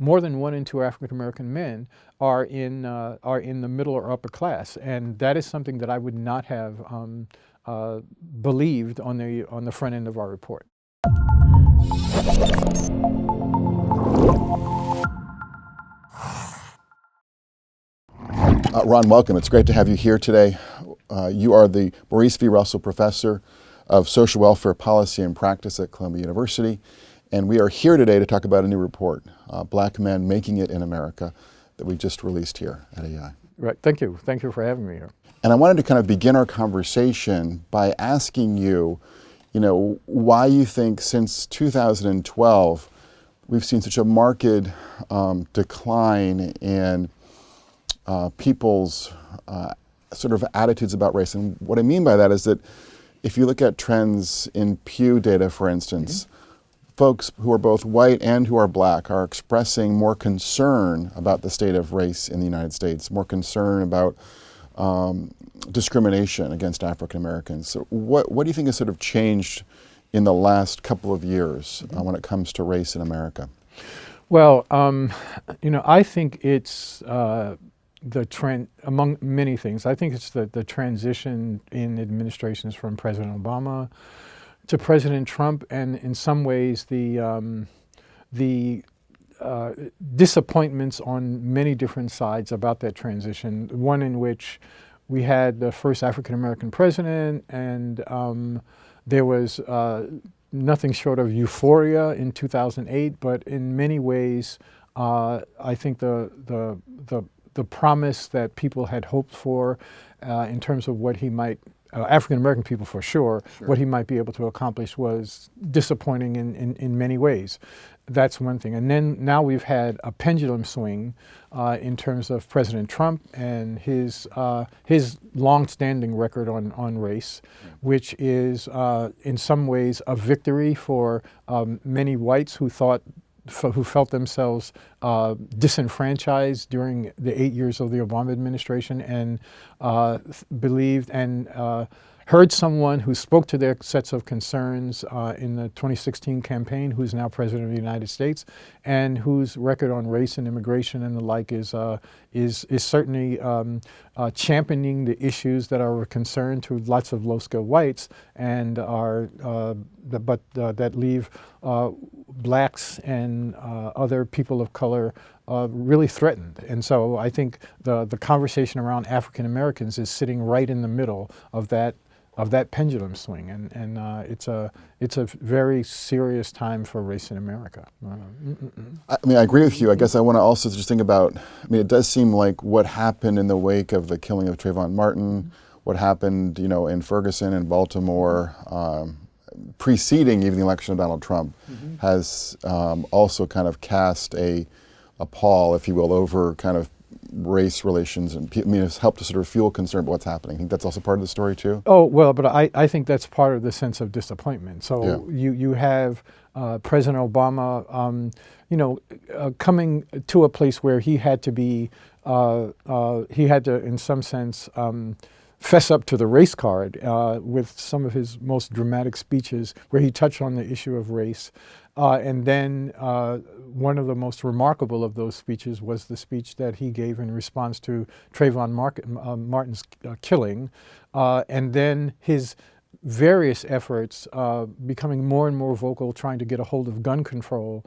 more than 1 in 2 African American men are in the middle or upper class, and that is something that I would not have believed on the front end of our report. Ron, welcome. It's great to have you here today. You are the Maurice V. Russell Professor of Social Welfare Policy and Practice at Columbia University, and we are here today to talk about a new report, Black Men Making It in America, that we just released here at AI. Right. Thank you. Thank you for having me here. And I wanted to kind of begin our conversation by asking you, why you think since 2012 we've seen such a marked decline in people's sort of attitudes about race. And what I mean by that is that if you look at trends in Pew data, for instance, folks who are both white and who are black are expressing more concern about the state of race in the United States, more concern about discrimination against African Americans. So what do you think has sort of changed in the last couple of years when it comes to race in America? Well, I think it's the trend, among many things. I think it's the transition in administrations from President Obama to President Trump, and in some ways the disappointments on many different sides about that transition. One in which we had the first African-American president, and there was nothing short of euphoria in 2008, but in many ways I think the promise that people had hoped for in terms of what he might, African-American people for sure, what he might be able to accomplish was disappointing in many ways. That's one thing. And then now we've had a pendulum swing in terms of President Trump and his long-standing record on race, which is in some ways a victory for many whites who felt themselves disenfranchised during the 8 years of the Obama administration, and believed and heard someone who spoke to their sets of concerns in the 2016 campaign, who's now President of the United States, and whose record on race and immigration and the like is certainly championing the issues that are of concern to lots of low-skilled whites, and that leave blacks and other people of color really threatened. And so I think the conversation around African Americans is sitting right in the middle of that pendulum swing, and it's a very serious time for race in America. I mean, I agree with you. I guess I want to also just think about, it does seem like what happened in the wake of the killing of Trayvon Martin, what happened, in Ferguson and Baltimore, preceding even the election of Donald Trump, has also kind of cast a pall, if you will, over kind of race relations, and it's helped to sort of fuel concern about what's happening. I think that's also part of the story too. Oh, well, but I think that's part of the sense of disappointment. So you have President Obama, coming to a place where he had to in some sense fess up to the race card with some of his most dramatic speeches where he touched on the issue of race. And then one of the most remarkable of those speeches was the speech that he gave in response to Trayvon Martin's killing. And then his various efforts becoming more and more vocal, trying to get a hold of gun control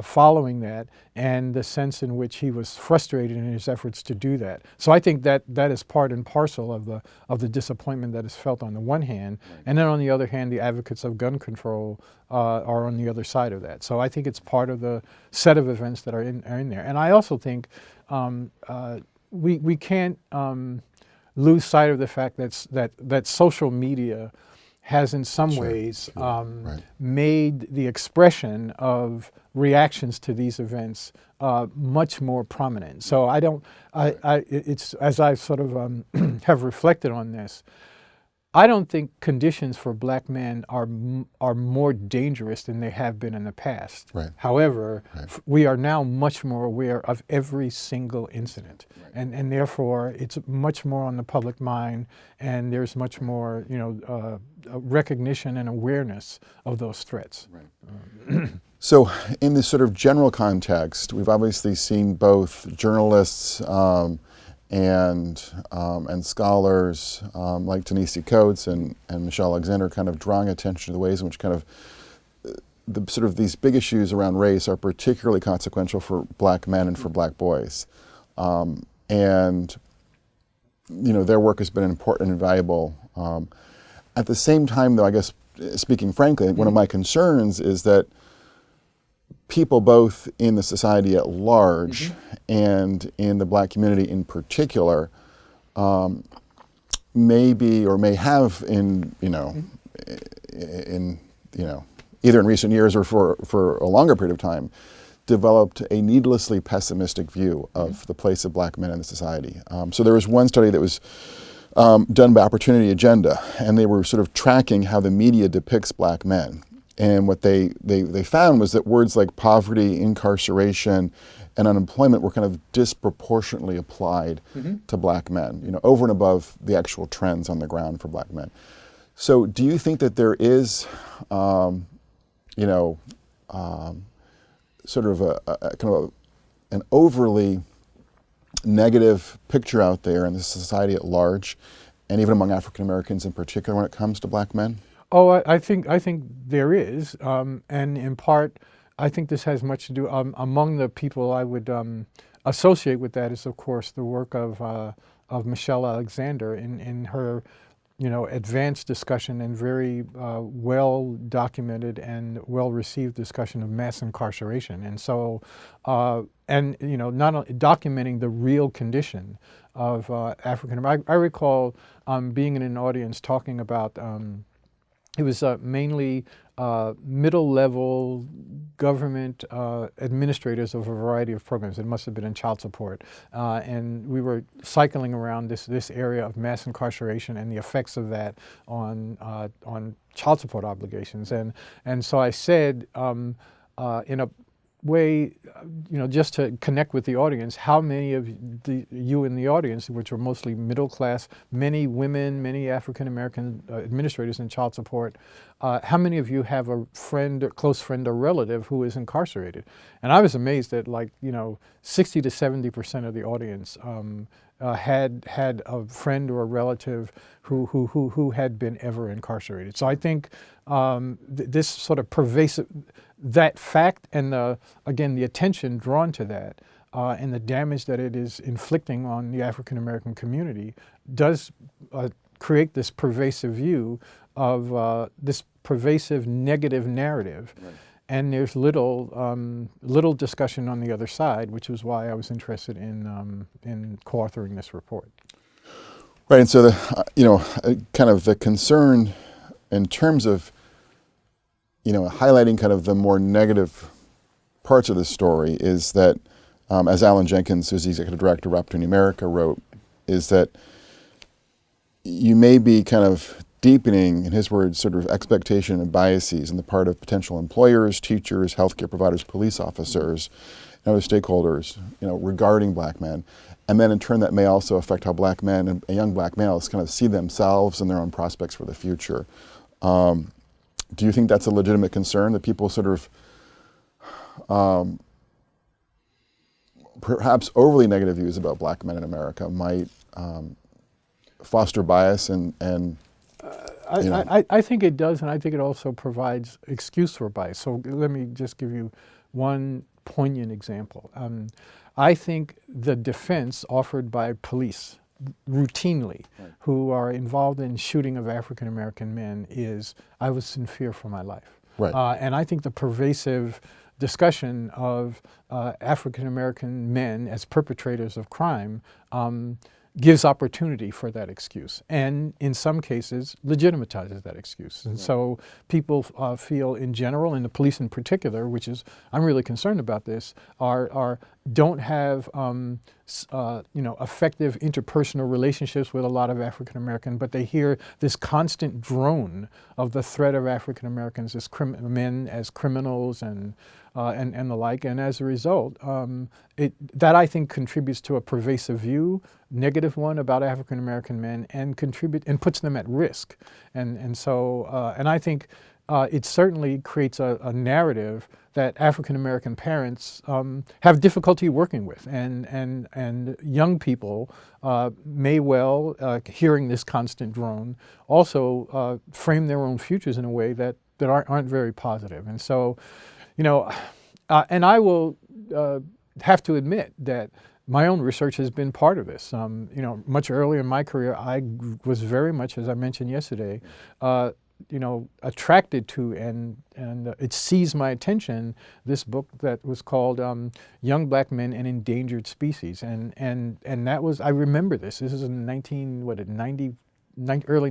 following that, and the sense in which he was frustrated in his efforts to do that. So I think that is part and parcel of the disappointment that is felt on the one hand, and then on the other hand, the advocates of gun control are on the other side of that. So I think it's part of the set of events that are in there. And I also think we can't lose sight of the fact that social media has in some ways made the expression of reactions to these events much more prominent. So it's, as I sort of have reflected on this, I don't think conditions for black men are more dangerous than they have been in the past. Right. However, we are now much more aware of every single incident, and therefore it's much more on the public mind, and there's much more recognition and awareness of those threats. Right. So in this sort of general context, we've obviously seen both journalists and scholars like Ta-Nehisi Coates and Michelle Alexander kind of drawing attention to the ways in which kind of the sort of these big issues around race are particularly consequential for black men and for black boys. And their work has been important and valuable. At the same time, though, I guess, speaking frankly, one of my concerns is that people both in the society at large and in the black community in particular may be or may have in either in recent years or for a longer period of time developed a needlessly pessimistic view of the place of black men in the society. So there was one study that was done by Opportunity Agenda, and they were sort of tracking how the media depicts black men. And what they found was that words like poverty, incarceration, and unemployment were kind of disproportionately applied to black men, over and above the actual trends on the ground for black men. So do you think that there is, sort of an overly negative picture out there in the society at large, and even among African Americans in particular, when it comes to black men? Oh, I think there is, and in part, I think this has much to do. Among the people I would associate with that is, of course, the work of Michelle Alexander in her, advanced discussion and very well documented and well received discussion of mass incarceration, and so not only documenting the real condition of African American. I recall being in an audience talking about. It was mainly middle-level government administrators of a variety of programs. It must have been in child support. And we were cycling around this area of mass incarceration and the effects of that on child support obligations. And so I said, in a way, just to connect with the audience, how many of you in the audience, which were mostly middle class, many women, many African American administrators in child support, how many of you have a friend, a close friend or relative who is incarcerated? And I was amazed that 60 to 70% of the audience had a friend or a relative who had been ever incarcerated. So I think this sort of pervasive, that fact and again the attention drawn to that and the damage that it is inflicting on the African American community does create this pervasive view of this pervasive negative narrative. Right. And there's little discussion on the other side, which was why I was interested in co-authoring this report. Right, and so kind of the concern in terms of highlighting kind of the more negative parts of the story is that, as Alan Jenkins, who's the executive director of Opportunity America, wrote, is that you may be kind of deepening, in his words, sort of expectation and biases on the part of potential employers, teachers, healthcare providers, police officers, and other stakeholders, regarding black men. And then in turn that may also affect how black men and young black males kind of see themselves and their own prospects for the future. Do you think that's a legitimate concern, that people sort of perhaps overly negative views about black men in America might foster bias and I think it does, and I think it also provides excuse for bias. So let me just give you one poignant example. I think the defense offered by police routinely, right, who are involved in shooting of African American men is, I was in fear for my life. Right. And I think the pervasive discussion of African American men as perpetrators of crime gives opportunity for that excuse, and in some cases legitimatizes that excuse. And so people feel in general, and the police in particular, which is, I'm really concerned about this, don't have effective interpersonal relationships with a lot of African American, but they hear this constant drone of the threat of African Americans as men as criminals and the like, and as a result, that I think contributes to a pervasive view, negative one, about African American men, and puts them at risk, and so I think it certainly creates a narrative that African American parents have difficulty working with, and young people may well, hearing this constant drone, also frame their own futures in a way that aren't very positive. And so, you know, and I will have to admit that my own research has been part of this. You know, much earlier in my career, I was very much, as I mentioned yesterday, you know, attracted to and it seized my attention, this book that was called Young Black Men and Endangered Species. And that was, I remember this. This is in early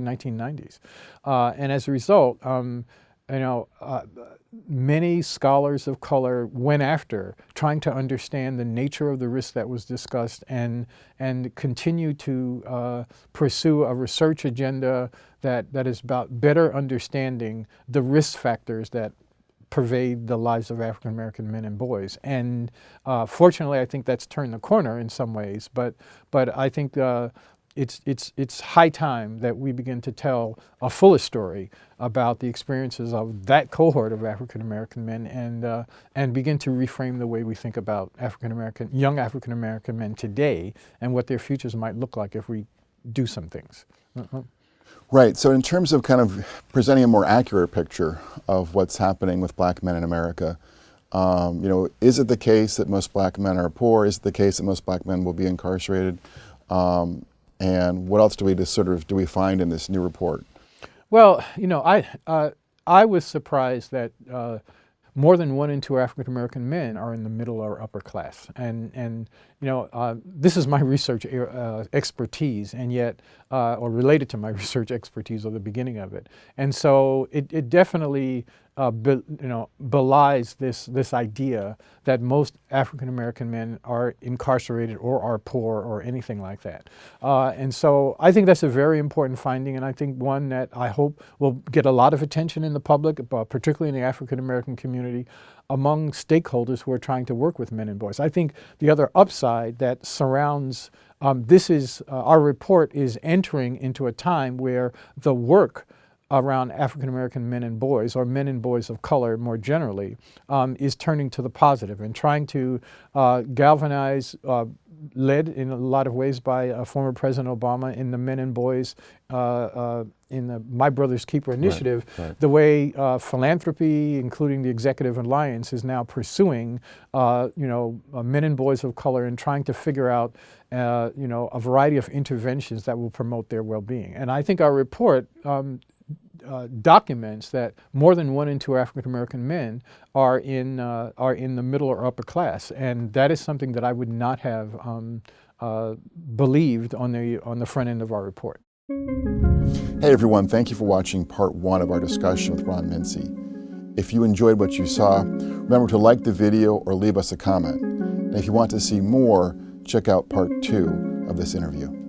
1990s. And as a result, you know, many scholars of color went after trying to understand the nature of the risk that was discussed and continue to pursue a research agenda that is about better understanding the risk factors that pervade the lives of African American men and boys. And fortunately, I think that's turned the corner in some ways, but I think it's high time that we begin to tell a fuller story about the experiences of that cohort of African American men and begin to reframe the way we think about young African American men today and what their futures might look like if we do some things. Right. So in terms of kind of presenting a more accurate picture of what's happening with black men in America, you know, is it the case that most black men are poor? Is it the case that most black men will be incarcerated? And what else do we find in this new report? Well, you know, I was surprised that more than 1 in 2 African American men are in the middle or upper class, and you know, this is my research expertise, and yet, or related to my research expertise or the beginning of it, and so it definitely you know, belies this idea that most African American men are incarcerated or are poor or anything like that. And so I think that's a very important finding, and I think one that I hope will get a lot of attention in the public, particularly in the African American community, among stakeholders who are trying to work with men and boys. I think the other upside that surrounds our report is entering into a time where the work around African American men and boys, or men and boys of color more generally, is turning to the positive and trying to galvanize, led in a lot of ways by former President Obama in the men and boys in the My Brother's Keeper initiative, right. The way philanthropy, including the Executive Alliance, is now pursuing you know, men and boys of color and trying to figure out you know, a variety of interventions that will promote their well-being. And I think our report documents that more than 1 in 2 African American men are in the middle or upper class, and that is something that I would not have believed on the front end of our report. Hey everyone, thank you for watching part 1 of our discussion with Ron Mincy. If you enjoyed what you saw, remember to like the video or leave us a comment. And if you want to see more, check out part 2 of this interview.